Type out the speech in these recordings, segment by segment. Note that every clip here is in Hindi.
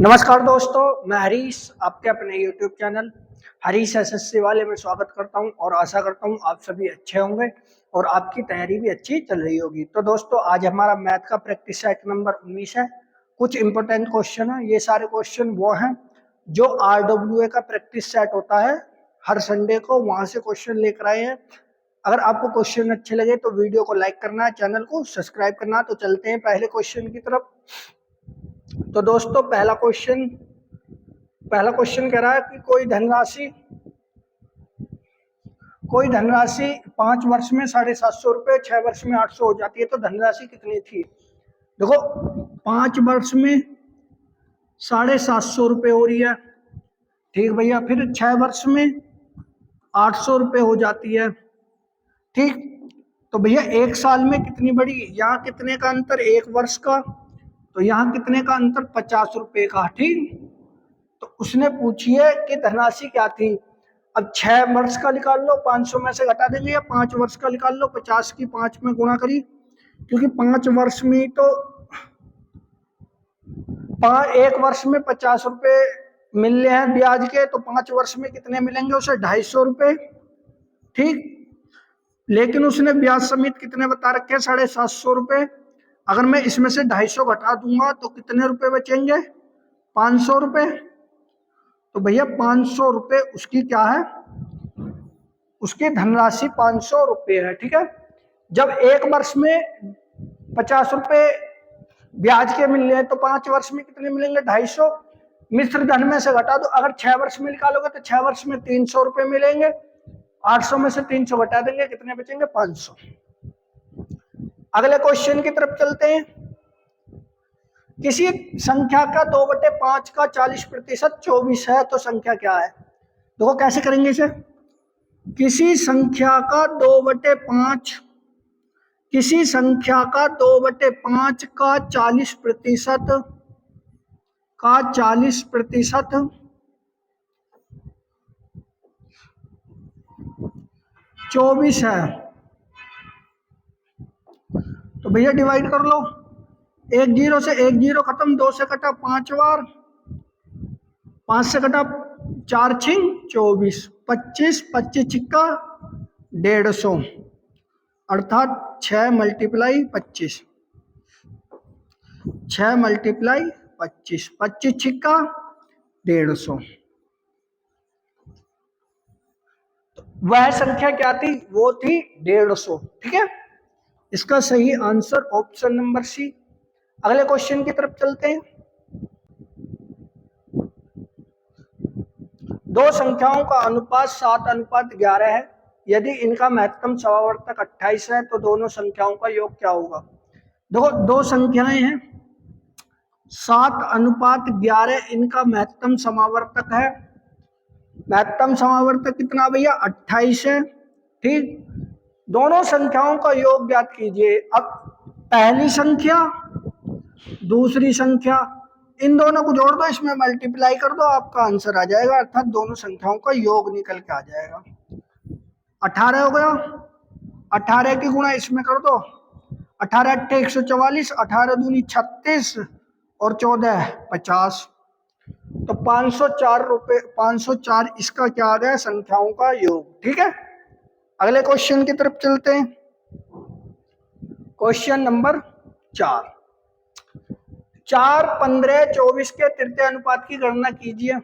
नमस्कार दोस्तों, मैं हरीश आपके अपने YouTube चैनल हरीश एसएससी वाले में स्वागत करता हूं और आशा करता हूं आप सभी अच्छे होंगे और आपकी तैयारी भी अच्छी चल रही होगी। तो दोस्तों, आज हमारा मैथ का प्रैक्टिस सेट नंबर 19 है। कुछ इंपॉर्टेंट क्वेश्चन है। ये सारे क्वेश्चन वो हैं जो RWA का प्रैक्टिस सेट होता है, हर संडे को वहां से क्वेश्चन लेकर आए हैं। अगर आपको क्वेश्चन अच्छे लगे तो वीडियो को लाइक करना है, चैनल को सब्सक्राइब करना है। तो चलते हैं पहले क्वेश्चन की तरफ। तो दोस्तों, पहला क्वेश्चन कह रहा है कि कोई धनराशि 5 वर्ष में 750 रुपये, 6 वर्ष में 800 हो जाती है, तो धनराशि कितनी थी? देखो, 5 वर्ष में 750 रुपये हो रही है, ठीक भैया। फिर 6 वर्ष में 800 रुपये हो जाती है, ठीक। तो भैया 1 साल में कितनी बढ़ी? यहाँ कितने का अंतर? 1 वर्ष का। तो यहाँ कितने का अंतर? 50 रुपये का, ठीक। तो उसने पूछी है कि धनराशि क्या थी। अब 6 वर्ष का निकाल लो, 500 में से घटा देंगे, या 5 वर्ष का निकाल लो, 50 की 5 में गुणा करी, क्योंकि 5 वर्ष में तो 1 वर्ष में 50 रुपये मिल रहे हैं ब्याज के, तो 5 वर्ष में कितने मिलेंगे उसे? 250 रुपये, ठीक। लेकिन उसने ब्याज समेत कितने बता रखे हैं? 750 रुपये। अगर मैं इसमें से 250 घटा दूंगा तो कितने रुपए बचेंगे? 500 रुपये। तो भैया 500 रुपये उसकी क्या है? उसकी धनराशि 500 रुपये है, ठीक है। जब 1 वर्ष में 50 रुपये ब्याज के मिल रहे हैं, तो 5 वर्ष में कितने मिलेंगे? 250। मिश्र धन में से घटा दो। अगर 6 वर्ष में निकालोगे तो 6 वर्ष में 300 रुपये मिलेंगे। 800 में से 300 घटा देंगे, कितने बचेंगे? 500। अगले क्वेश्चन की तरफ चलते हैं। किसी संख्या का 2/5 का 40% 24 है, तो संख्या क्या है? देखो कैसे करेंगे इसे। किसी संख्या का 2/5 का 40% 24 है, तो भैया डिवाइड कर लो। 1 0 से 1 0 खत्म, 2 से कटा 5 बार, 5 से कटा 4 छिंग 24, 25 25 छिक्का 150, अर्थात 6 मल्टीप्लाई 25, 6 मल्टीप्लाई 25, 25 छिक्का 150। तो वह संख्या क्या थी? वो थी 150, ठीक है। इसका सही आंसर ऑप्शन नंबर सी। अगले क्वेश्चन की तरफ चलते हैं। दो संख्याओं का अनुपात 7:11 है। यदि इनका महत्तम समावर्तक 28 है, तो दोनों संख्याओं का योग क्या होगा? देखो, दो संख्याएं हैं, 7:11 इनका महत्तम समावर्तक है। महत्तम समावर्तक कितना भैया? 28 है, ठीक। दोनों संख्याओं का योग ज्ञात कीजिए। अब पहली संख्या, दूसरी संख्या, इन दोनों को जोड़ दो, इसमें मल्टीप्लाई कर दो, आपका आंसर आ जाएगा, अर्थात दोनों संख्याओं का योग निकल के आ जाएगा। 18 हो गया। 18 की गुणा इसमें कर दो, 18 8 144, 18 दूनी 36 और 14 50। तो 504 रुपये, 504 इसका क्या आ गया? संख्याओं का योग, ठीक है। अगले क्वेश्चन की तरफ चलते हैं। Question number 4। 4, 15, 24 के तृतीय अनुपात की गणना कीजिए।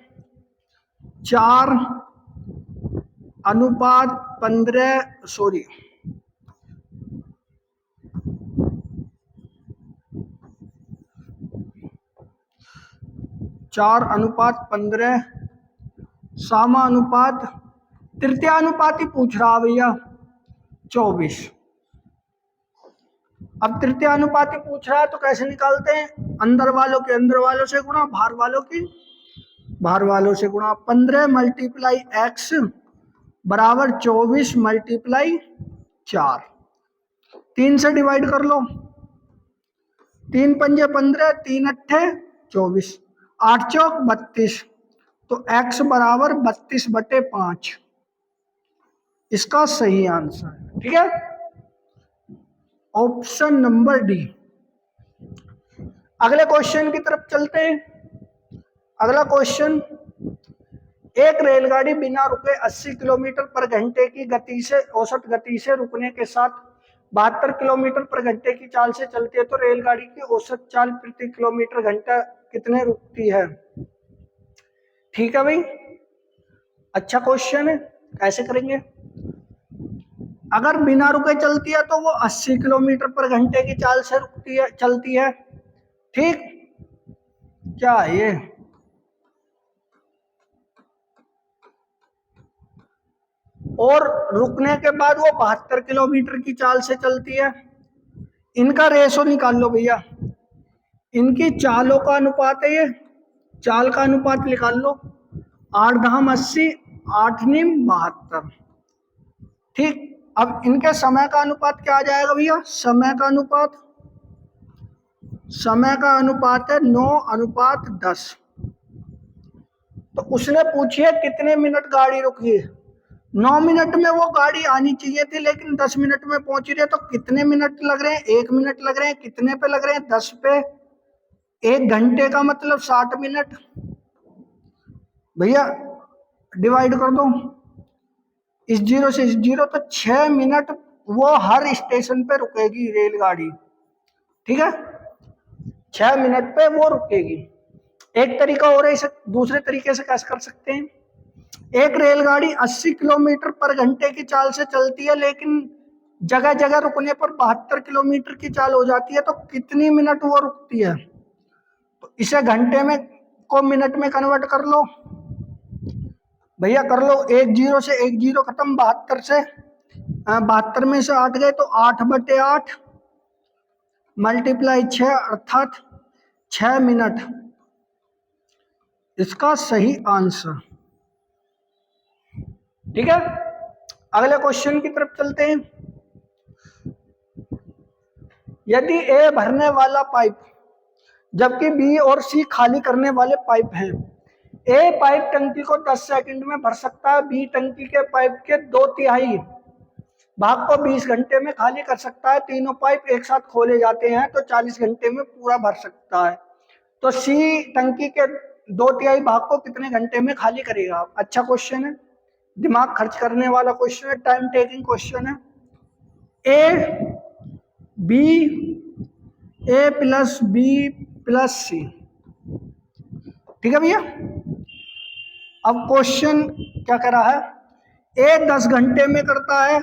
4 अनुपात 15, 4 अनुपात 15 समानुपात तृतीय अनुपात ही पूछ रहा भैया 24। अब तृतीय अनुपाती पूछ रहा है तो कैसे निकालते हैं? अंदर वालों के अंदर वालों से गुणा, बाहर वालों की बाहर वालों से गुणा। 15 मल्टीप्लाई x बराबर 24 मल्टीप्लाई 4। 3 से डिवाइड कर लो, 3 पंजे 15, 3 अट्ठे 24, 8 चौक 32, तो x बराबर 32/5 इसका सही आंसर है, ठीक है। Option number D. अगले क्वेश्चन की तरफ चलते हैं। अगला क्वेश्चन, एक रेलगाड़ी बिना रुके 80 किलोमीटर पर घंटे की गति से, औसत गति से रुकने के साथ 72 किलोमीटर पर घंटे की चाल से चलती है, तो रेलगाड़ी की औसत चाल प्रति किलोमीटर घंटा कितने रुकती है? ठीक है भाई, अच्छा क्वेश्चन है। कैसे करेंगे? अगर बिना रुके चलती है तो वो 80 किलोमीटर पर घंटे की चाल से रुकती है, चलती है। ठीक, क्या है ये? और रुकने के बाद वो 72 किलोमीटर की चाल से चलती है। इनका रेशो निकाल लो भैया, इनकी चालों का अनुपात है ये, चाल का अनुपात निकाल लो। 8 धाम 80, 8 नीम 72। ठीक, अब इनके समय का अनुपात क्या आ जाएगा भैया? समय का अनुपात है 9:10। तो उसने पूछी है कितने मिनट गाड़ी रुकी है। 9 मिनट में वो गाड़ी आनी चाहिए थी, लेकिन 10 मिनट में पहुंच रही है। तो कितने मिनट लग रहे हैं? 1 मिनट लग रहे हैं। कितने पे लग रहे हैं? 10 पे। 1 घंटे का मतलब 60 मिनट। भैया डिवाइड कर दो, इस जीरो से इस जीरो, तो 6 मिनट वो हर स्टेशन पे रुकेगी रेलगाड़ी। ठीक है, 6 मिनट पे वो रुकेगी। एक तरीका और है, इसे दूसरे तरीके से कैसे कर सकते हैं? एक रेलगाड़ी 80 किलोमीटर पर घंटे की चाल से चलती है, लेकिन जगह जगह रुकने पर 72 किलोमीटर की चाल हो जाती है, तो कितनी मिनट वो रुकती है? तो इसे घंटे में को मिनट में कन्वर्ट कर लो भैया, कर लो। एक जीरो से एक जीरो खत्म, 72 से 72 में से 8 गए तो 8/8 मल्टीप्लाई 6, अर्थात 6 मिनट इसका सही आंसर। ठीक है, अगले क्वेश्चन की तरफ चलते हैं। यदि ए भरने वाला पाइप जबकि बी और सी खाली करने वाले पाइप हैं, ए पाइप टंकी को 10 सेकंड में भर सकता है, बी टंकी के पाइप के 2/3 भाग को 20 घंटे में खाली कर सकता है। तीनों पाइप एक साथ खोले जाते हैं तो 40 घंटे में पूरा भर सकता है। तो सी टंकी के 2/3 भाग को कितने घंटे में खाली करेगा? अच्छा क्वेश्चन है, दिमाग खर्च करने वाला क्वेश्चन है, टाइम टेकिंग क्वेश्चन है। ए प्लस बी प्लस सी। ठीक है भैया, अब क्वेश्चन क्या कर रहा है? ए 10 घंटे में करता है,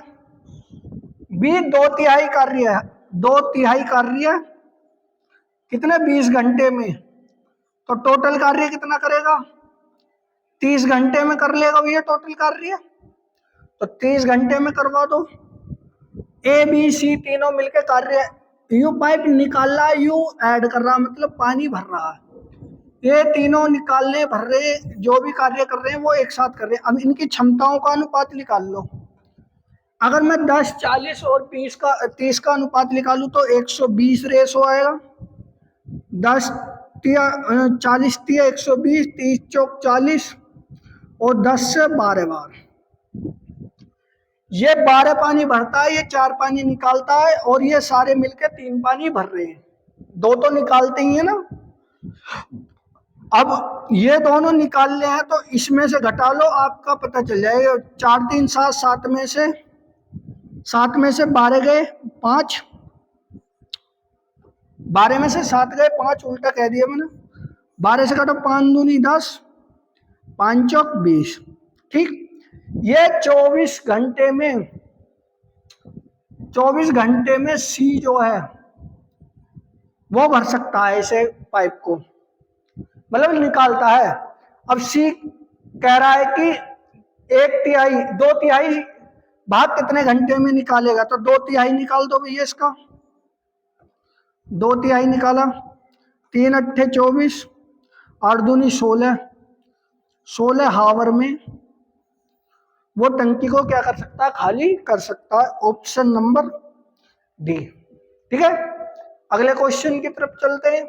बी 2/3 कार्य है, 2/3 कार्य कितने? 20 घंटे में। तो टोटल कार्य कितना करेगा? 30 घंटे में कर लेगा भैया टोटल कार्य। तो 30 घंटे में करवा दो। ए बी सी तीनों मिलकर कार्य, यू पाइप निकाल रहा है, यू ऐड कर रहा, मतलब पानी भर रहा है। ये तीनों निकालने भर रहे, जो भी कार्य कर रहे हैं वो एक साथ कर रहे हैं। अब इनकी क्षमताओं का अनुपात निकाल लो। अगर मैं 10, 40 और 30 का अनुपात निकालूं तो 120 रेशो आएगा। 10 तिया 40 तिया 120, 30 चौक 40 और 10 से 12 बार। ये 12 पानी भरता है, ये 4 पानी निकालता है, और ये सारे मिलकर 3 पानी भर रहे हैं। 2 तो निकालते ही है ना। अब ये दोनों निकालने हैं तो इसमें से घटा लो, आपका पता चल जाएगा। 4 3 7, 7 में से 12 गए 5, 12 में से 7 गए 5, उल्टा कह दिया मैंने। 12 से काटो 5 दूनी 10, 5 चौक 20। ठीक, ये 24 घंटे में सी जो है वो भर सकता है इसे पाइप को, मतलब निकालता है। अब सी कह रहा है कि 1/3 2/3 भाग कितने घंटे में निकालेगा? तो 2/3 निकाल दो भैया इसका। 2/3 निकाला, 3 अट्ठे 24, 8 दूनी 16, 16 हावर में वो टंकी को क्या कर सकता है? खाली कर सकता है। Option number D. ठीक है, अगले क्वेश्चन की तरफ चलते हैं।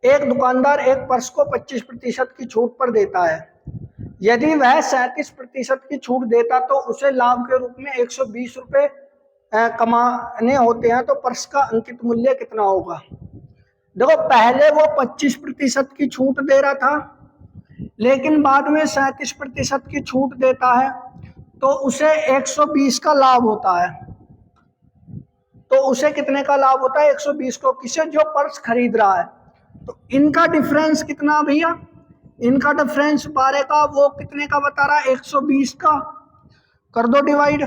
एक दुकानदार एक पर्स को 25% की छूट पर देता है। यदि वह 37% की छूट देता तो उसे लाभ के रूप में 120 रुपये कमाने होते हैं, तो पर्स का अंकित मूल्य कितना होगा? देखो पहले वो 25% की छूट दे रहा था, लेकिन बाद में 37% की छूट देता है, तो उसे 120 का लाभ होता है। तो उसे कितने का लाभ होता है? 120 को। किसे? जो पर्स खरीद रहा है। तो इनका डिफरेंस कितना भैया? इनका डिफरेंस 12 का, वो कितने का बता रहा है? 120 का। कर दो डिवाइड,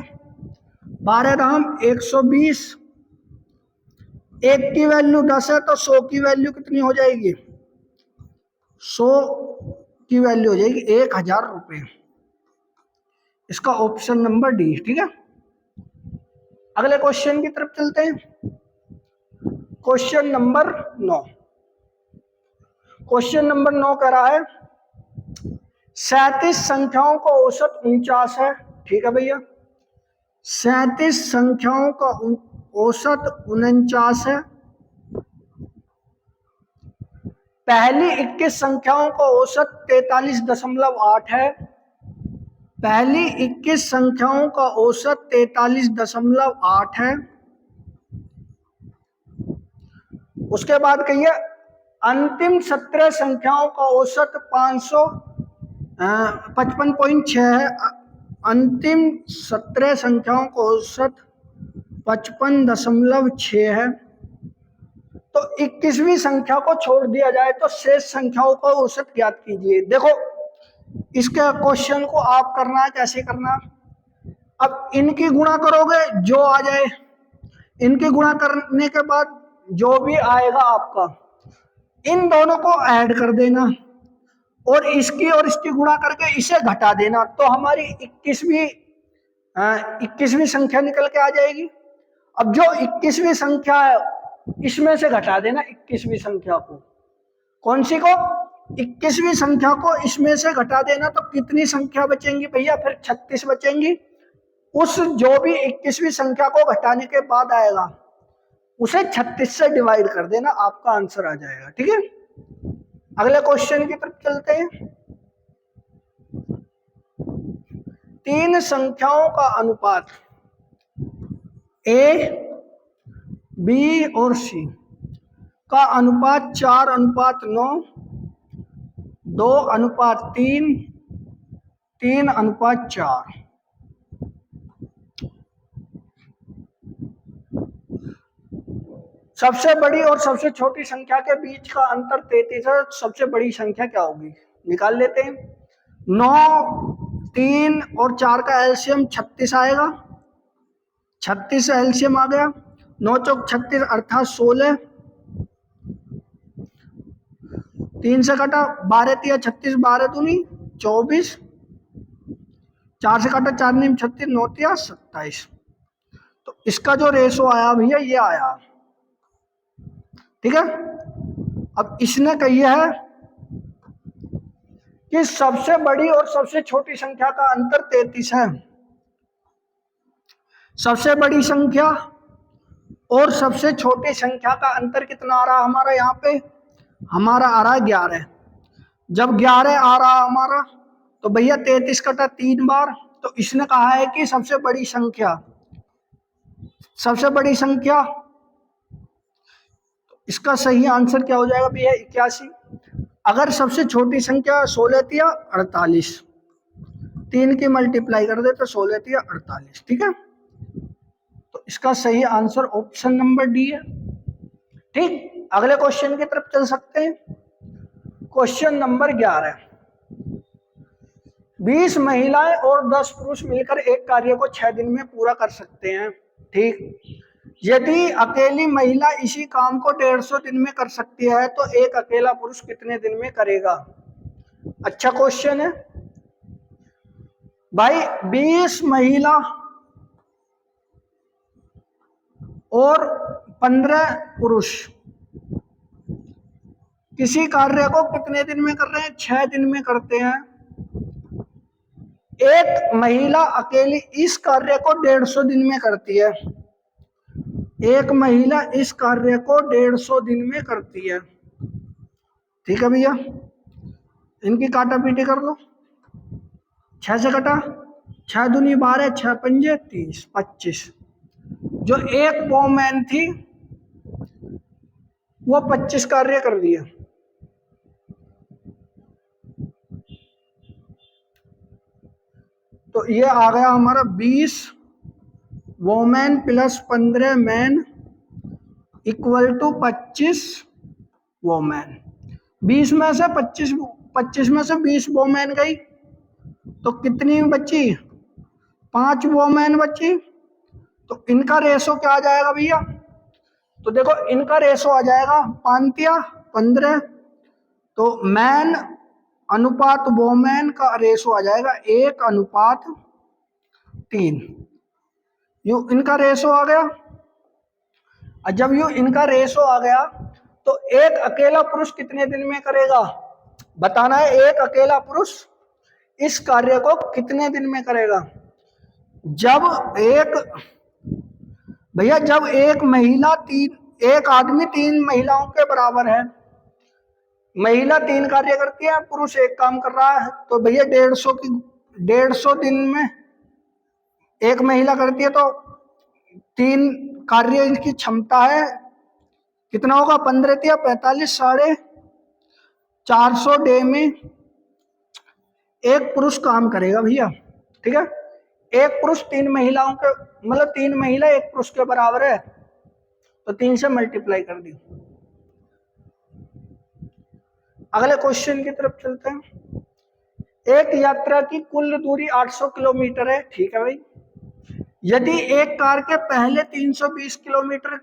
12 दाम 120, एक की वैल्यू 10 है, तो 100 की वैल्यू कितनी हो जाएगी? 100 की वैल्यू हो जाएगी 1000 रुपये। इसका ऑप्शन नंबर डी। ठीक है, अगले क्वेश्चन की तरफ चलते हैं। Question number 9। क्वेश्चन नंबर 9 कह रहा है 37 संख्याओं का औसत 49 है। ठीक है भैया, 37 संख्याओं का औसत 49 है। पहली 21 संख्याओं का औसत 43.8 है। पहली 21 संख्याओं का औसत 43.8 है। उसके बाद कहिए अंतिम 17 संख्याओं का औसत 555.6 है। अंतिम 17 संख्याओं का औसत 55.6 है। तो 21वीं संख्या को छोड़ दिया जाए तो शेष संख्याओं का औसत ज्ञात कीजिए। देखो इसके क्वेश्चन को आप करना है, कैसे करना? अब इनकी गुणा करोगे जो आ जाए, इनकी गुणा करने के बाद जो भी आएगा आपका, इन दोनों को ऐड कर देना और इसकी गुणा करके इसे घटा देना, तो हमारी 21वीं संख्या निकल के आ जाएगी। अब जो 21वीं संख्या है इसमें से घटा देना 21वीं संख्या को। कौन सी को? 21वीं संख्या को इसमें से घटा देना, तो कितनी संख्या बचेंगी भैया? फिर 36 बचेंगी। उस जो भी 21वीं संख्या को घटाने के बाद आएगा उसे 36 से डिवाइड कर देना, आपका आंसर आ जाएगा। ठीक है, अगले क्वेश्चन की तरफ चलते हैं। 3 संख्याओं का अनुपात ए, बी और सी का अनुपात 4:9, 2:3, 3:4। सबसे बड़ी और सबसे छोटी संख्या के बीच का अंतर 33 है। सबसे बड़ी संख्या क्या होगी? निकाल लेते हैं। 9, 3 और 4 का एलसीएम 36 आएगा। 36 एलसीएम आ गया। 9 चौक 36 अर्थात 16। 3 से कटा 12 तिया 36, 12 दूनी 24। 4 से कटा 4 नीम 36, 9 तिया 27। तो इसका जो रेशो आया भैया ये आया। ठीक है, अब इसने कही है कि सबसे बड़ी और सबसे छोटी संख्या का अंतर 33 है। सबसे बड़ी संख्या और सबसे छोटी संख्या का अंतर कितना आ रहा है हमारा? यहाँ पे हमारा आ रहा है 11। जब 11 आ रहा हमारा तो भैया 33 कटा 3 बार, तो इसने कहा है कि सबसे बड़ी संख्या, इसका सही आंसर क्या हो जाएगा भैया? 81। अगर सबसे छोटी संख्या 16 तिया 48, 3 की मल्टीप्लाई कर दे तो 16 तिया 48। ठीक है, तो इसका सही आंसर ऑप्शन नंबर डी है। ठीक, अगले क्वेश्चन की तरफ चल सकते हैं। Question number 11। 20 महिलाएं और 10 पुरुष मिलकर एक कार्य को 6 दिन में पूरा कर सकते हैं। ठीक, यदि अकेली महिला इसी काम को 150 दिन में कर सकती है तो एक अकेला पुरुष कितने दिन में करेगा? अच्छा क्वेश्चन है भाई। 20 महिला और 15 पुरुष किसी कार्य को कितने दिन में कर रहे हैं? 6 दिन में करते हैं। एक महिला अकेली इस कार्य को 150 दिन में करती है। एक महिला इस कार्य को 150 दिन में करती है। ठीक है भैया, इनकी काटा पीटी कर लो। 6 से कटा 6 दूनी 12, 6 पंजे 30, 25। जो एक वोमेन थी वो 25 कार्य कर दिए। तो ये आ गया हमारा 20 women plus 15 man equal to 25 women. 20 में से 25 में से 20 वोमेन गई तो कितनी बची? 5 वोमेन बची। तो इनका रेशो क्या आ जाएगा भैया? तो देखो इनका रेशो आ जाएगा 5-15। तो मैन अनुपात वोमेन का रेशो आ जाएगा 1:3। यू इनका रेशो आ गया। और जब यू इनका रेशो आ गया तो एक अकेला पुरुष कितने दिन में करेगा? बताना है, एक अकेला पुरुष इस कार्य को कितने दिन में करेगा? जब एक आदमी 3 महिलाओं के बराबर है। महिला 3 कार्य करती है, पुरुष एक काम कर रहा है, तो भैया 150 दिन में एक महिला करती है, तो 3 कार्य इसकी क्षमता है। कितना होगा? 15-45 450 डे में एक पुरुष काम करेगा भैया। ठीक है, एक पुरुष 3 महिलाओं के, मतलब 3 महिला एक पुरुष के बराबर है, तो 3 से मल्टीप्लाई कर दी। अगले क्वेश्चन की तरफ चलते हैं। एक यात्रा की कुल दूरी 800 किलोमीटर है। ठीक है भाई, यदि एक कार के पहले 320 किलोमीटर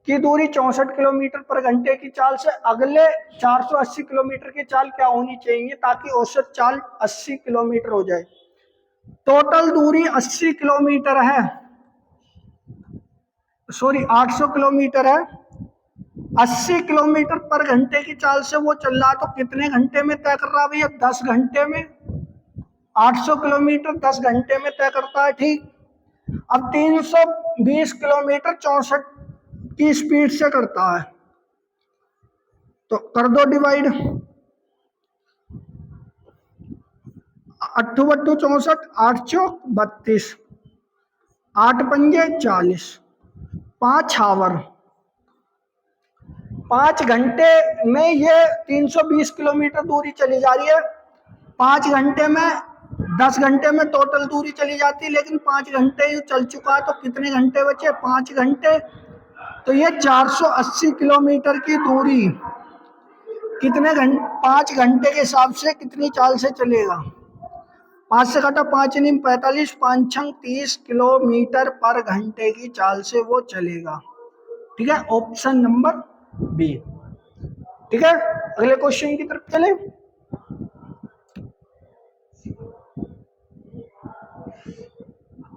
की दूरी 64 किलोमीटर पर घंटे की चाल से अगले 480 किलोमीटर की चाल क्या होनी चाहिए ताकि औसत चाल 80 किलोमीटर हो जाए? टोटल दूरी 80 किलोमीटर है, सॉरी 800 किलोमीटर है। 80 किलोमीटर पर घंटे की चाल से वो चल रहा, तो कितने घंटे में तय कर रहा भैया? 10 घंटे में। 800 किलोमीटर 10 घंटे में तय करता है। ठीक, अब 320 किलोमीटर 64 की स्पीड से करता है, तो कर दो डिवाइड। 8 बट्टू 64, 8 चौक 32, 8 पंजे 40, 5 आवर। 5 घंटे में ये 320 किलोमीटर दूरी चली जा रही है। 5 घंटे में 10 घंटे में टोटल दूरी चली जाती है, लेकिन 5 घंटे ही चल चुका है, तो कितने घंटे बचे? 5 घंटे। तो ये 480 किलोमीटर की दूरी कितने घंटे? 5 घंटे के हिसाब से कितनी चाल से चलेगा? 5 से काटा 5 नहीं 45, 5 छंग 30 किलोमीटर पर घंटे की चाल से वो चलेगा। ठीक है, ऑप्शन नंबर बी। ठीक है, अगले क्वेश्चन की तरफ चले।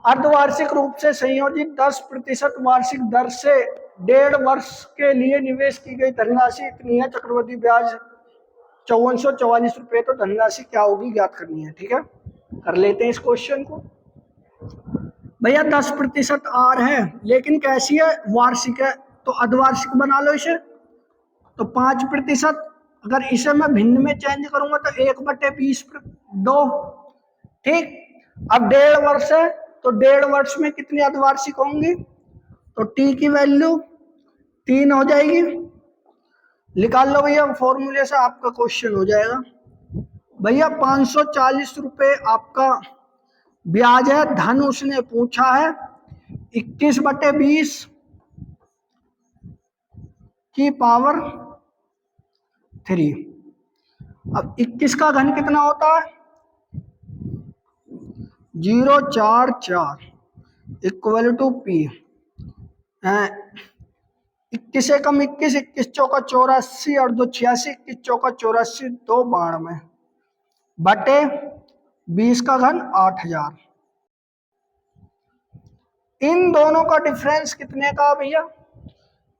अर्धवार्षिक रूप से संयोजित 10% वार्षिक दर से 1.5 वर्ष के लिए निवेश की गई धनराशि इतनी है, चक्रवृद्धि ब्याज 5444 रुपए, तो धनराशि क्या होगी ज्ञात करनी है। ठीक है, कर लेते हैं इस क्वेश्चन को। भैया 10% आर है, लेकिन कैसी है? वार्षिक है, तो अर्धवार्षिक बना लो इसे। तो 5%, अगर इसे मैं भिन्न में चेंज करूंगा तो 1/20 ठीक, अब 1.5 वर्ष है, तो 1.5 वर्ष में कितनी अर्धवार्षिक होंगी? तो टी की वैल्यू 3 हो जाएगी। निकाल लो भैया, फॉर्मूले से आपका क्वेश्चन हो जाएगा। भैया 540 रुपए आपका ब्याज है, धन उसने पूछा है 21/20 की पावर 3। अब 21 का घन कितना होता है? 044 इक्वल टू पी। 21 से कम 21, 21 चौका 84 और 2 86, 21 चौका 84, 2 92 बटे 20 का घन 8000। इन दोनों का डिफरेंस कितने का भैया?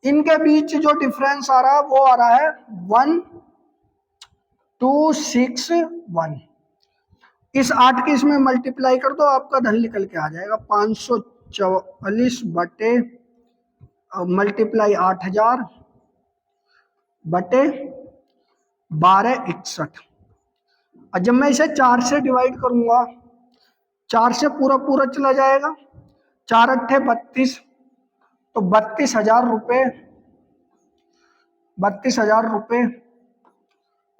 इनके बीच जो डिफरेंस आ रहा है वो आ रहा है 1261। इस 8 की इसमें मल्टीप्लाई कर दो, आपका धन निकल के आ जाएगा 544 बटे मल्टीप्लाई 8000 बटे 1261। और जब मैं इसे 4 से डिवाइड करूंगा, 4 से पूरा चला जाएगा, 4 अट्ठे 32, तो 32,000 रुपये 32,000 रुपये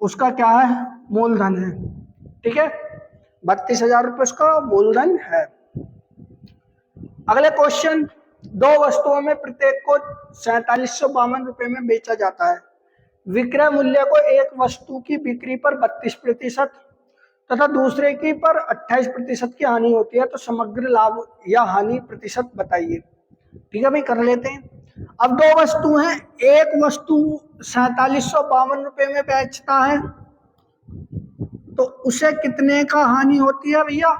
उसका क्या है, मूलधन है। ठीक है, 32,000 रुपये उसका मूलधन है। अगले क्वेश्चन, दो वस्तुओं में प्रत्येक को 4752 रुपये में बेचा जाता है। विक्रय मूल्य को एक वस्तु की बिक्री पर 32% तथा दूसरे की पर 28% की हानि होती है, तो समग्र लाभ या हानि प्रतिशत बताइए। ठीक है भाई, कर लेते हैं। अब दो वस्तु हैं, एक वस्तु 4752 रुपये में बेचता है, तो उसे कितने का हानि होती है भैया?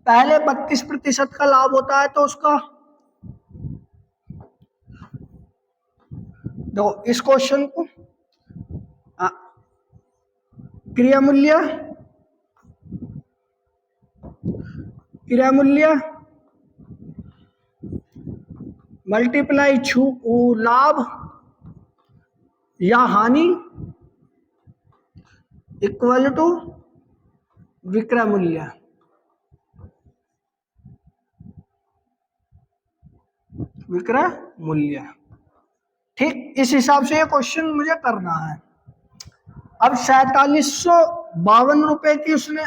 पहले 32% का लाभ होता है, तो उसका देखो इस क्वेश्चन को क्रिया मूल्य मल्टीप्लाई लाभ या हानि इक्वल टू विक्रय मूल्य। ठीक, इस हिसाब से ये क्वेश्चन मुझे करना है। अब 4752 रुपए की उसने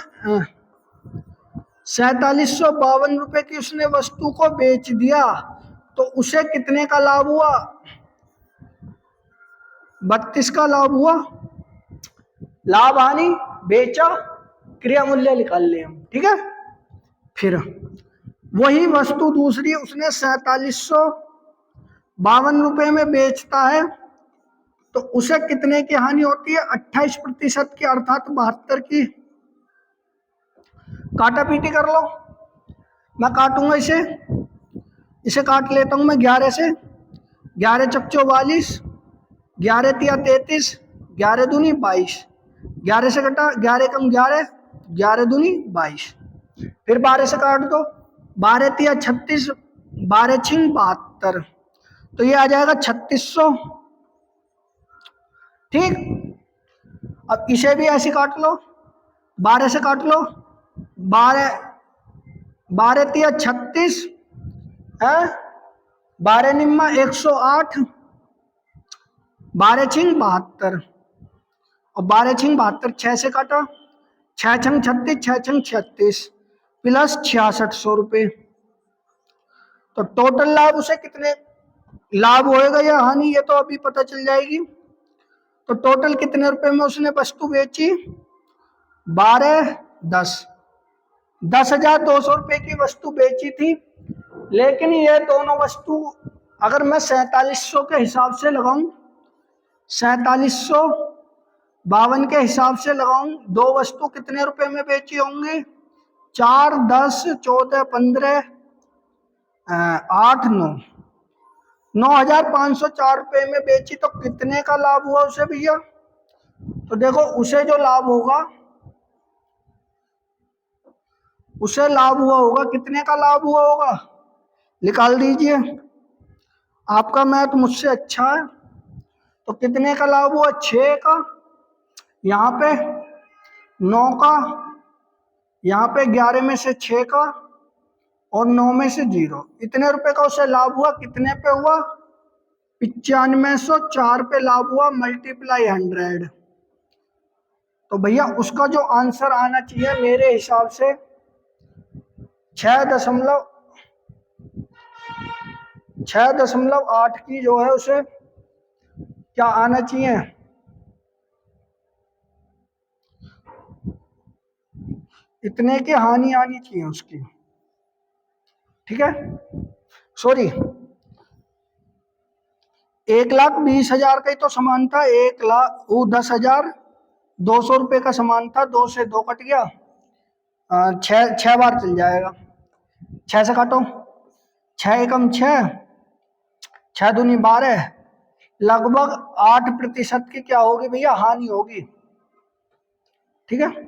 4752 रुपए की उसने वस्तु को बेच दिया, तो उसे कितने का लाभ हुआ? 32 का लाभ हुआ। लाभ हानि बेचा, क्रिया मूल्य निकाल ले हम। ठीक है, फिर वही वस्तु दूसरी उसने 4752 रुपए में बेचता है, तो उसे कितने की हानि होती है? 28% की, अर्थात 72 की। काटा पीटी कर लो, मैं काटूंगा इसे काट लेता हूं मैं 11 से। 11 चक 44, 11 तिया 33, 11 दूनी 22, 11 से कटा 11 कम 11, 11 दूनी 22। फिर 12 से काट दो, 12 तिया 36, 12 छिंग 72, तो ये आ जाएगा 3600। ठीक, अब इसे भी ऐसे काट लो, 12 से काट लो, 12 तिया 36 है, 12 निम्मा 108, 12 छिंग 72 और 12 छिंग 72, 6 से काटा, 6 छंग 36, 6 छंग 36 प्लस 6600 रुपये। तो टोटल लाभ उसे कितने लाभ होएगा या हानि, ये तो अभी पता चल जाएगी। तो टोटल कितने रुपए में उसने वस्तु बेची? 12 10,200 रुपए की वस्तु बेची थी। लेकिन ये दोनों वस्तु अगर मैं 4700 के हिसाब से लगाऊं, 4752 के हिसाब से लगाऊं, दो वस्तु कितने रुपए में बेची होंगी? 4 10 14 15 8 9 9,504 रुपए में बेची, तो कितने का लाभ हुआ उसे भैया? तो देखो उसे जो लाभ होगा, उसे लाभ हुआ होगा, कितने का लाभ हुआ होगा निकाल दीजिए। आपका मैथ मुझसे अच्छा है, तो कितने का लाभ हुआ? 6 का, यहाँ पे 9 का, यहाँ पे 11 में से 6 का और 9 में से 0, इतने रुपए का उसे लाभ हुआ। कितने पे हुआ? 9504 पे लाभ हुआ, मल्टीप्लाई 100। तो भैया उसका जो आंसर आना चाहिए मेरे हिसाब से 6.8 की जो है उसे क्या आना चाहिए? इतने की हानि आनी चाहिए उसकी। ठीक है, सॉरी 1,20,000 का ही तो समान था, 1,10,200 रुपये का समान था। 2 से 2 कट गया, 6 बार चल जाएगा। 6 से काटो, 6 एकम 6, 6 दूनी 12, लगभग 8% की क्या होगी भैया? हानि होगी। ठीक है,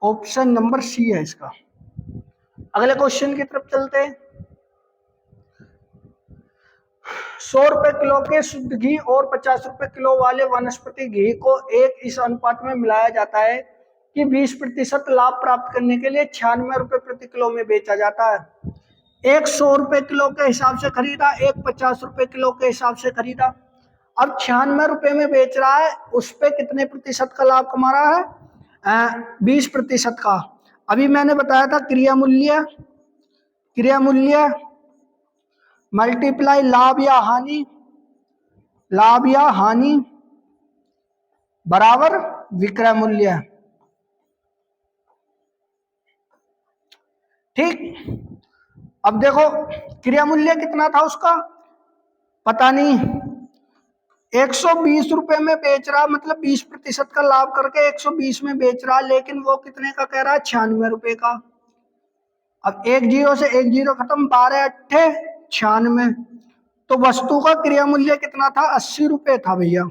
ऑप्शन नंबर सी है इसका। अगले क्वेश्चन की तरफ चलते हैं। 100 रुपए किलो के शुद्ध घी और 50 रुपए किलो वाले वनस्पति घी को एक इस अनुपात में मिलाया जाता है कि 20% लाभ प्राप्त करने के लिए 96 रुपए प्रति किलो में बेचा जाता है। एक 100 रुपए किलो के हिसाब से खरीदा, एक 50 रुपए किलो के हिसाब से खरीदा। अब 96 रुपए में बेच रहा है, उस पे कितने प्रतिशत का लाभ कमा रहा है? 20% का। अभी मैंने बताया था क्रिया मूल्य मल्टीप्लाई लाभ या हानि बराबर विक्रय मूल्य। ठीक, अब देखो क्रिया मूल्य कितना था उसका पता नहीं, 120 रुपए में बेच रहा, मतलब 20% का लाभ करके 120 में बेच रहा, लेकिन वो कितने का कह रहा है? 96 रुपए का। अब एक जीरो से एक जीरो खत्म, 12 अट्ठे 96, तो वस्तु का क्रिया मूल्य कितना था? 80 रुपए था भैया।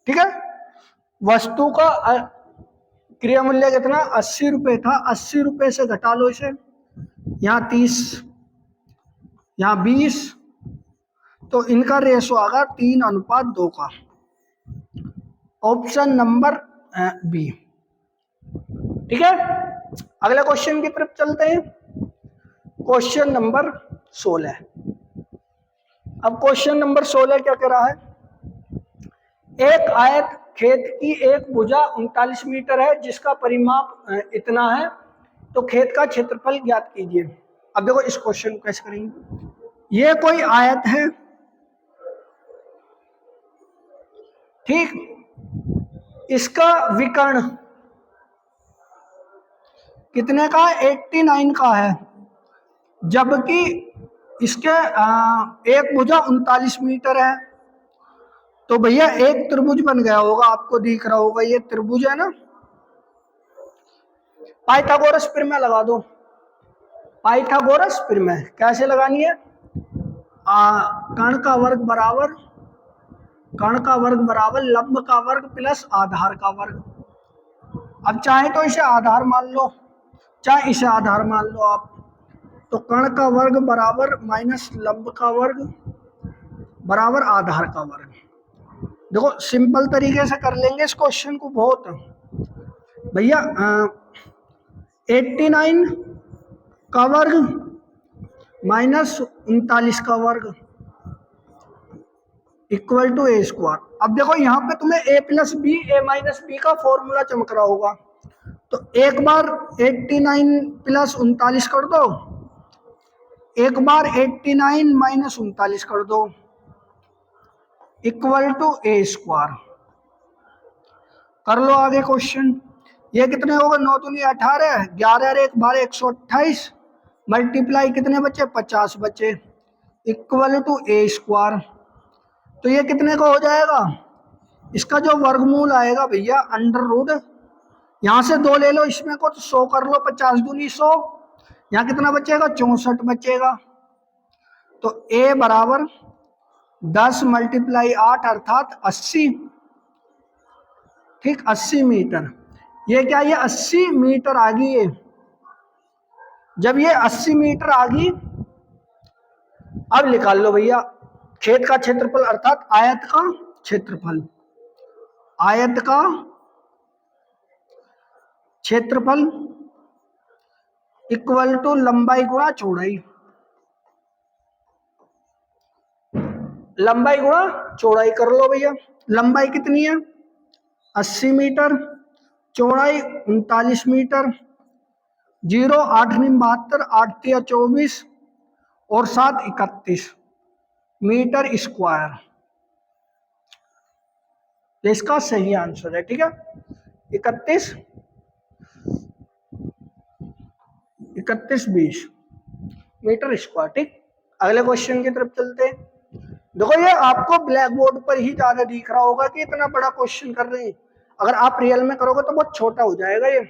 ठीक है, वस्तु का क्रिया मूल्य कितना? 80 रुपए था। 80 रुपए से घटा लो इसे, यहाँ 30, यहाँ 20, तो इनका रेशो आगा 3:2 का। Option number B. ठीक है, अगले क्वेश्चन की तरफ चलते हैं। Question number 16। अब क्वेश्चन नंबर 16 क्या कह रहा है? एक आयत खेत की एक भुजा 39 मीटर है, जिसका परिमाप इतना है, तो खेत का क्षेत्रफल ज्ञात कीजिए। अब देखो इस क्वेश्चन को कैसे करेंगे। ये कोई आयत है, ठीक, इसका विकर्ण कितने का? 89 का है, जबकि इसके एक भुजा 39 मीटर है। तो भैया एक त्रिभुज बन गया होगा, आपको दिख रहा होगा ये त्रिभुज है ना। पाइथागोरस प्रमेय लगा दो। पाइथागोरस प्रमेय कैसे लगानी है? कर्ण का वर्ग बराबर लंब का वर्ग प्लस आधार का वर्ग। अब चाहे तो इसे आधार मान लो, चाहे इसे आधार मान लो आप। तो कर्ण का वर्ग बराबर माइनस लंब का वर्ग बराबर आधार का वर्ग। देखो सिंपल तरीके से कर लेंगे इस क्वेश्चन को बहुत भैया। 89 का वर्ग माइनस 39 का वर्ग इक्वल टू ए स्क्वायर। अब देखो यहाँ पे तुम्हें a plus B A minus B का फॉर्मूला चमक रहा होगा, तो एक बार 89 प्लस 39 कर दो, एक बार 89 माइनस 39 कर दो, इक्वल टू ए स्क्वायर। कर लो आगे क्वेश्चन। ये कितने होगा? 9 दूनी 18, 11 और 1 12, 128, मल्टीप्लाई कितने बचे? 50 बचे, इक्वल टू ए स्क्वायर। तो ये कितने का हो जाएगा? इसका जो वर्गमूल आएगा भैया अंडर रूट, यहाँ से 2 ले लो, इसमें को तो 100 कर लो, 50 दूनी 100, यहाँ कितना बचेगा? 64 बचेगा। तो a बराबर 10 मल्टीप्लाई 8 अर्थात 80। ठीक, 80 मीटर। ये क्या? ये 80 मीटर आ गई। ये जब ये 80 मीटर आ गई, अब निकाल लो भैया खेत का क्षेत्रफल अर्थात आयत का क्षेत्रफल। आयत का क्षेत्रफल इक्वल टू लंबाई गुणा चौड़ाई। लंबाई गुणा चौड़ाई कर लो भैया। लंबाई कितनी है? 80 मीटर, चौड़ाई 39 मीटर, 0 8 72, 8 3 24 और 7 31 मीटर स्क्वायर। इसका सही आंसर है। ठीक है, 31 20 मीटर स्क्वायर। ठीक, अगले क्वेश्चन की तरफ चलते हैं। देखो ये आपको ब्लैक बोर्ड पर ही ज्यादा दिख रहा होगा कि इतना बड़ा क्वेश्चन कर रहे हैं, अगर आप रियल में करोगे तो बहुत छोटा हो जाएगा। ये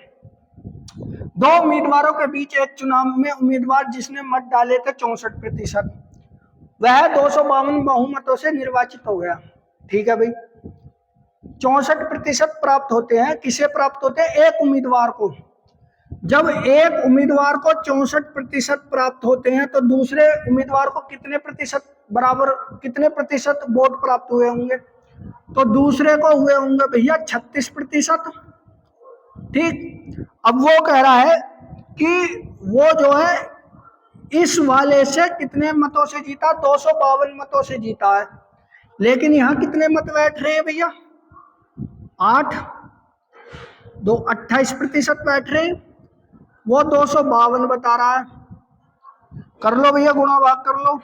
2 उम्मीदवारों के बीच एक चुनाव में उम्मीदवार जिसने मत डाले थे 64%, वह 252 बहुमतों से निर्वाचित हो गया। ठीक है भाई, 64% प्राप्त होते हैं। किसे प्राप्त होते हैं? एक उम्मीदवार को। जब एक उम्मीदवार को 64% प्राप्त होते हैं, तो दूसरे उम्मीदवार को कितने प्रतिशत बराबर, कितने प्रतिशत वोट प्राप्त हुए होंगे? तो दूसरे को हुए होंगे भैया 36%। ठीक, अब वो कह रहा है कि वो जो है इस वाले से कितने मतों से जीता? 252 मतों से जीता है। लेकिन यहाँ कितने मत बैठ रहे हैं भैया? 8, 2 28% बैठ रहे हैं, वो 252 बता रहा है। कर लो भैया, गुणा भाग कर लो।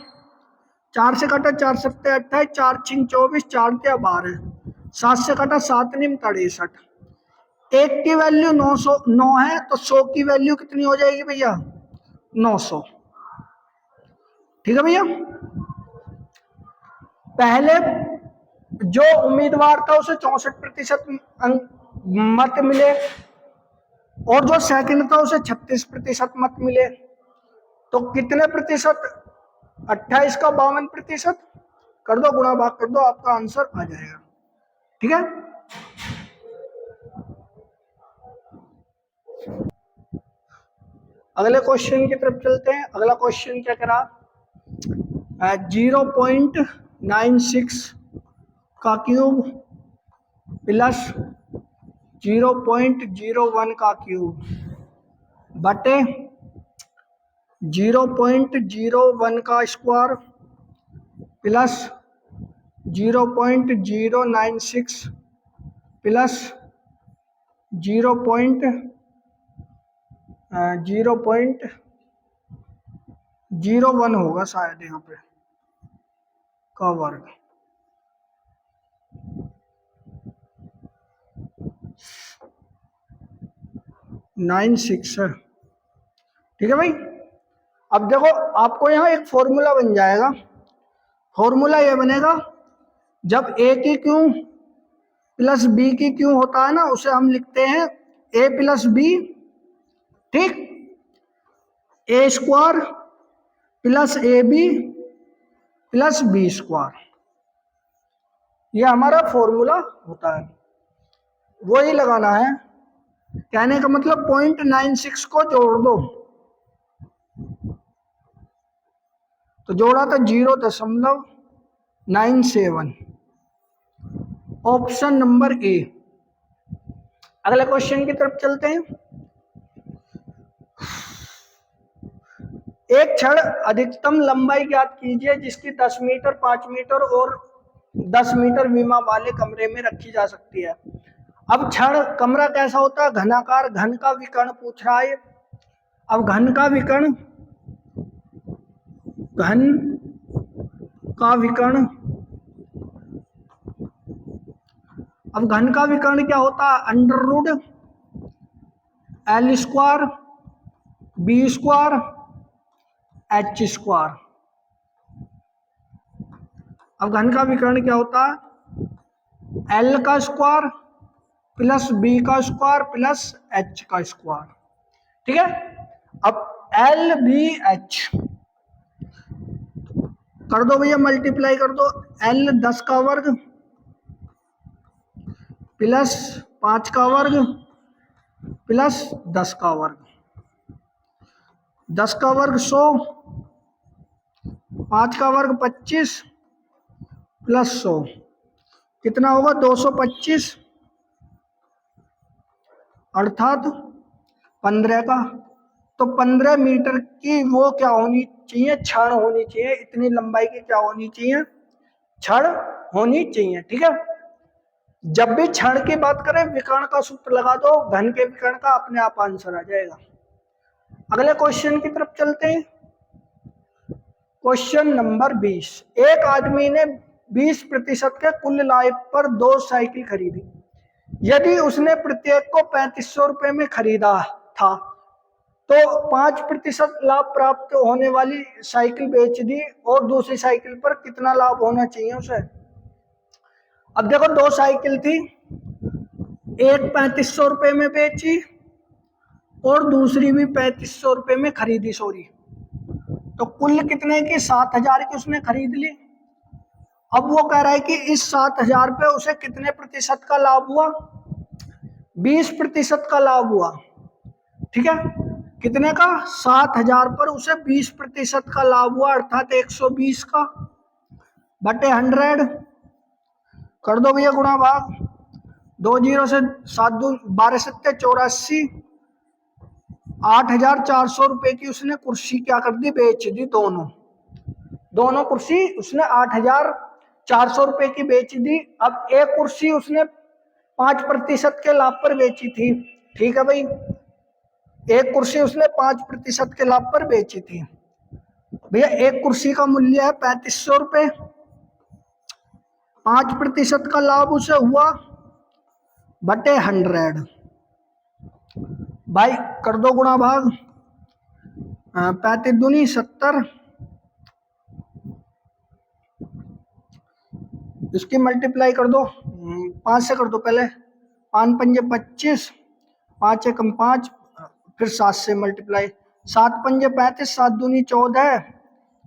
4 से कटा 4 सत्ते 28, 4 छिंग 24, 4 त्या 12, 7 से कटा 7 निम 63। 1 की वैल्यू 909 है, तो 100 की वैल्यू कितनी हो जाएगी भैया? 900। ठीक है भैया। पहले जो उम्मीदवार था उसे 64% मत मिले, और जो सेकंड था उसे 36% मत मिले। तो कितने प्रतिशत? 28 का 52%। कर दो, गुणा भाग कर दो, आपका आंसर आ जाएगा। ठीक है। अगले क्वेश्चन की तरफ चलते हैं। अगला क्वेश्चन क्या करा? 0.96 का क्यूब प्लस 0.01 का क्यूब बटे 0.01 का स्क्वायर प्लस 0.096 प्लस 0.01 होगा शायद यहाँ पे का वर्ग। नाइन सिक्स है। ठीक है भाई। अब देखो, आपको यहाँ एक फॉर्मूला बन जाएगा। फॉर्मूला ये बनेगा, जब ए की क्यू प्लस बी की क्यू होता है ना, उसे हम लिखते हैं ए प्लस बी। ठीक, A square plus A B plus B square, ये हमारा फॉर्मूला होता है। वही लगाना है। कहने का मतलब 0.96 को जोड़ दो, तो जोड़ा था 0.97। Option number A. अगले क्वेश्चन की तरफ चलते हैं। एक क्षण अधिकतम लंबाई ज्ञात कीजिए जिसकी 10 मीटर, 5 मीटर और 10 मीटर विमा वाले कमरे में रखी जा सकती है। अब क्षण कमरा कैसा होता है? घनाकार। घन का विकर्ण पूछ रहा है। अब घन का विकर्ण अब घन का विकर्ण क्या होता है? Under root L square B square H square. अब घन का विकर्ण क्या होता है? एल का स्क्वायर प्लस बी का स्क्वायर प्लस एच का स्क्वायर। ठीक है। अब एल बी एच कर दो भैया, मल्टीप्लाई कर दो। एल 10 का वर्ग प्लस 5 का वर्ग प्लस 10 का वर्ग। 10 का वर्ग 100, 5 का वर्ग 25 प्लस 100 कितना होगा? 225, अर्थात 15 का। तो 15 मीटर की वो क्या होनी चाहिए? क्षण होनी चाहिए। इतनी लंबाई की क्या होनी चाहिए? क्षण होनी चाहिए। ठीक है। जब भी क्षण की बात करें, विकर्ण का सूत्र लगा दो, घन के विकर्ण का, अपने आप आंसर आ जाएगा। अगले क्वेश्चन की तरफ चलते हैं। Question number 20। एक आदमी ने 20% के कुल लाभ पर 2 साइकिल खरीदी। यदि उसने प्रत्येक को 3500 रुपए में खरीदा था, तो 5% लाभ प्राप्त होने वाली साइकिल बेच दी, और दूसरी साइकिल पर कितना लाभ होना चाहिए उसे? अब देखो, 2 साइकिल थी, एक 3500 रुपए में बेची और दूसरी भी 3500 रुपए में खरीदी, सॉरी। तो कुल कितने की? 7000 की उसने खरीद ली। अब वो कह रहा है कि इस 7000 पे उसे कितने प्रतिशत का लाभ हुआ? 20% का लाभ हुआ। ठीक है। कितने का? 7000 पर उसे 20% का लाभ हुआ, अर्थात 120 का बटे 100। कर दो भैया गुणा भाग। 2 जीरो से 7 दून 12 सत्ते 84। 8400 रुपए की उसने कुर्सी क्या कर दी? बेच दी। दोनों कुर्सी उसने 8000 400 रुपए की बेच दी। अब एक कुर्सी उसने 5% के लाभ पर बेची थी, ठीक है भाई, एक कुर्सी उसने 5% के लाभ पर बेची थी। भैया एक कुर्सी का मूल्य है 3500 रुपए, 5% का लाभ उसे हुआ बटे 100। भाई कर दो गुणा भाग, 35 दूनी 70, इसकी मल्टीप्लाई कर दो, 5 से कर दो पहले, 5 पंजे 25, 5 एकम 5, फिर 7 से मल्टीप्लाई, 7 पंजे 35, 7 दूनी 14,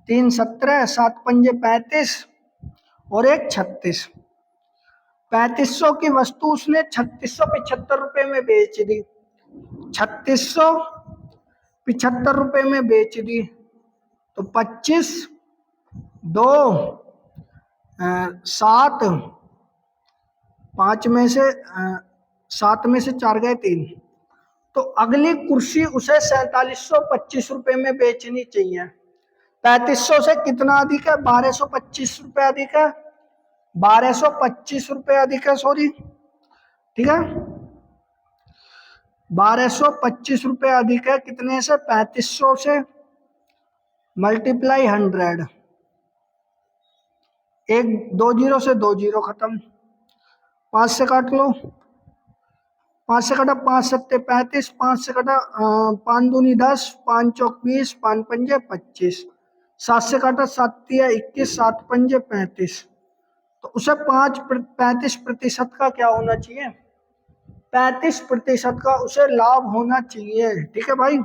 3 17, 7 पंजे 35 और 1 36। 3500 की वस्तु उसने 3675 रुपए में बेच दी, 3675 रुपए में बेच दी। तो 25 2 7, 5 में से 7 में से 4 गए 3, तो अगली कुर्सी उसे 4725 रुपए में बेचनी चाहिए। 3500 से कितना अधिक है, 1225 रुपए अधिक है, 1225 रुपए अधिक है, सॉरी, ठीक है, 1225 रुपए अधिक है, कितने से, 3500 से, मल्टीप्लाई 100, एक 2 जीरो से 2 जीरो खत्म, 5 से काट लो, 5 से कटा 5 सत्ते 35, 5 से कटा 5 दूनी 10, 5 चौक 20, 5 पंजे 25, 7 से काटा 7 तिया 21, 7 पंजे 35। तो उसे 35% का क्या होना चाहिए, 35% का उसे लाभ होना चाहिए, ठीक है भाई।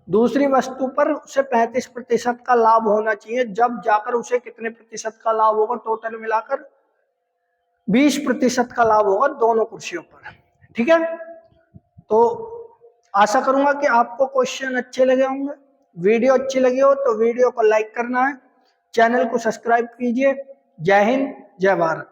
दूसरी वस्तु पर उसे 35% का लाभ होना चाहिए, जब जाकर उसे कितने प्रतिशत का लाभ होगा, टोटल मिलाकर 20% का लाभ होगा दोनों कुर्सियों पर, ठीक है। तो आशा करूंगा कि आपको क्वेश्चन अच्छे लगे होंगे। वीडियो अच्छी लगी हो तो वीडियो को लाइक करना है, चैनल को सब्सक्राइब कीजिए। जय हिंद, जय भारत।